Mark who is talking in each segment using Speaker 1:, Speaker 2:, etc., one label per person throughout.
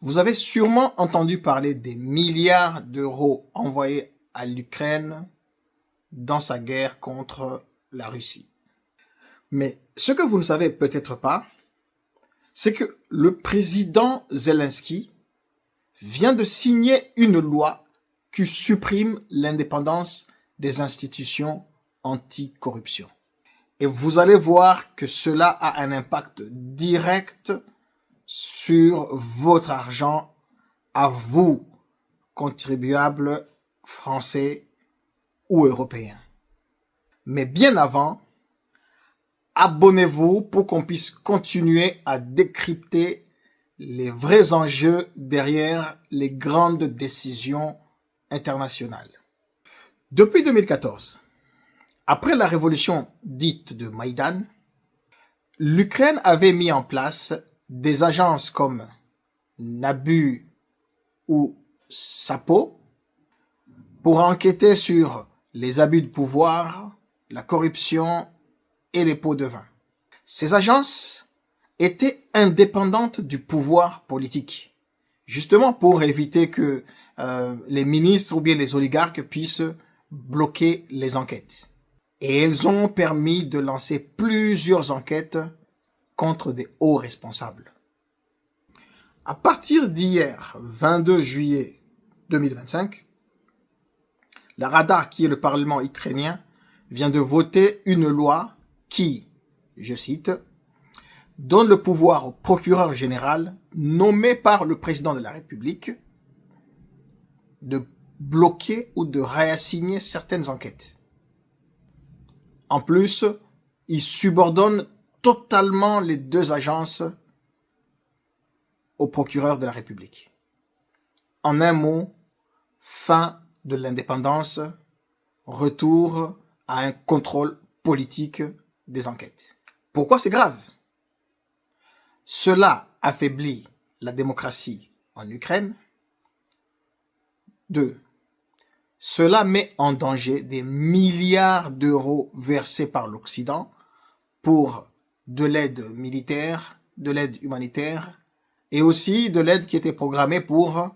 Speaker 1: Vous avez sûrement entendu parler des milliards d'euros envoyés à l'Ukraine dans sa guerre contre la Russie. Mais ce que vous ne savez peut-être pas, c'est que le président Zelensky vient de signer une loi qui supprime l'indépendance des institutions anticorruption. Et vous allez voir que cela a un impact direct sur votre argent à vous, contribuables français ou européens. Mais bien avant, abonnez-vous pour qu'on puisse continuer à décrypter les vrais enjeux derrière les grandes décisions internationales. Depuis 2014, après la révolution dite de Maïdan, l'Ukraine avait mis en place des agences comme Nabu ou Sapo pour enquêter sur les abus de pouvoir, la corruption et les pots de vin. Ces agences étaient indépendantes du pouvoir politique, justement pour éviter que les ministres ou bien les oligarques puissent bloquer les enquêtes. Et elles ont permis de lancer plusieurs enquêtes contre des hauts responsables. À partir d'hier, 22 juillet 2025, la Rada, qui est le Parlement ukrainien, vient de voter une loi qui, je cite, donne le pouvoir au procureur général nommé par le président de la République de bloquer ou de réassigner certaines enquêtes. En plus, il subordonne totalement les deux agences au procureur de la République. En un mot, fin de l'indépendance, retour à un contrôle politique des enquêtes. Pourquoi c'est grave? Cela affaiblit la démocratie en Ukraine. 2. Cela met en danger des milliards d'euros versés par l'Occident pour de l'aide militaire, de l'aide humanitaire et aussi de l'aide qui était programmée pour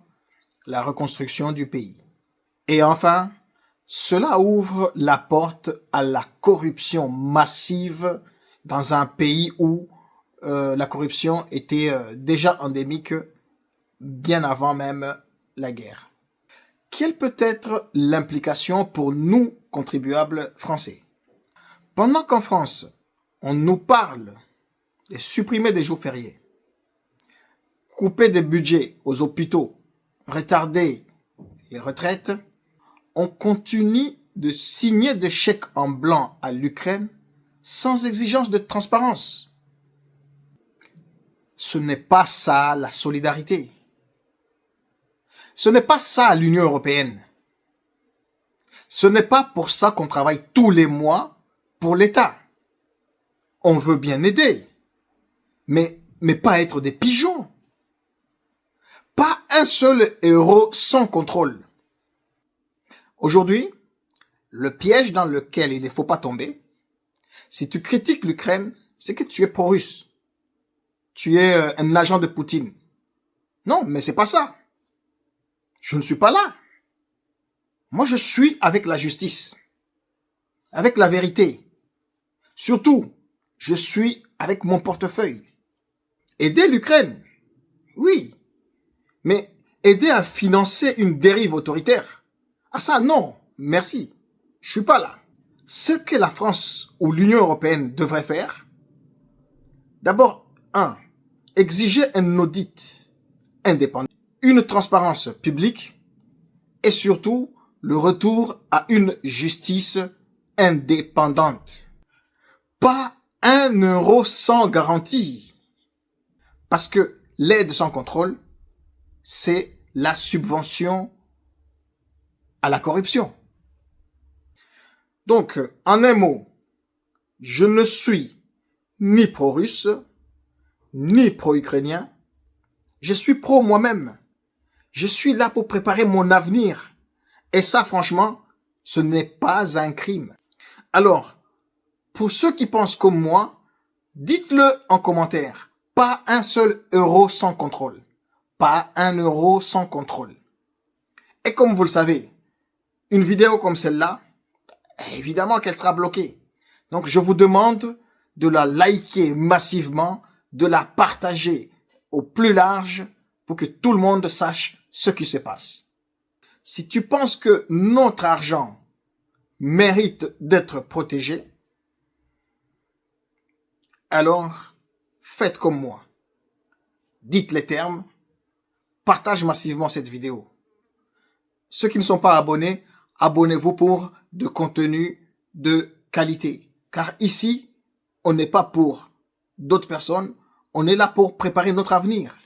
Speaker 1: la reconstruction du pays. Et enfin, cela ouvre la porte à la corruption massive dans un pays où la corruption était déjà endémique bien avant même la guerre. Quelle peut être l'implication pour nous, contribuables français? Pendant qu'en France, on nous parle de supprimer des jours fériés, couper des budgets aux hôpitaux, retarder les retraites, on continue de signer des chèques en blanc à l'Ukraine sans exigence de transparence. Ce n'est pas ça la solidarité. Ce n'est pas ça l'Union européenne. Ce n'est pas pour ça qu'on travaille tous les mois pour l'État. On veut bien aider, mais pas être des pigeons. Pas un seul euro sans contrôle. Aujourd'hui, le piège dans lequel il ne faut pas tomber, si tu critiques l'Ukraine, c'est que tu es pro-russe. Tu es un agent de Poutine. Non, mais c'est pas ça. Je ne suis pas là. Moi, je suis avec la justice, avec la vérité. Surtout, je suis avec mon portefeuille. Aider l'Ukraine, oui, mais aider à financer une dérive autoritaire, ah ça, non, merci, je suis pas là. Ce que la France ou l'Union européenne devrait faire, d'abord, 1. Exiger un audit indépendant, une transparence publique et surtout le retour à une justice indépendante. Pas un euro sans garantie. Parce que l'aide sans contrôle, c'est la subvention à la corruption. Donc, en un mot, je ne suis ni pro-russe, ni pro-ukrainien. Je suis pro moi-même. Je suis là pour préparer mon avenir. Et ça, franchement, ce n'est pas un crime. Alors, pour ceux qui pensent comme moi, dites-le en commentaire. Pas un seul euro sans contrôle. Pas un euro sans contrôle. Et comme vous le savez, une vidéo comme celle-là, évidemment qu'elle sera bloquée. Donc je vous demande de la liker massivement, de la partager au plus large pour que tout le monde sache ce qui se passe. Si tu penses que notre argent mérite d'être protégé, alors faites comme moi. Dites les termes, partage massivement cette vidéo. Ceux qui ne sont pas abonnés, abonnez-vous pour de contenu de qualité. Car ici, on n'est pas pour d'autres personnes, on est là pour préparer notre avenir.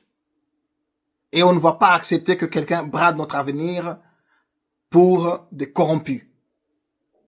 Speaker 1: Et on ne va pas accepter que quelqu'un brade notre avenir pour des corrompus.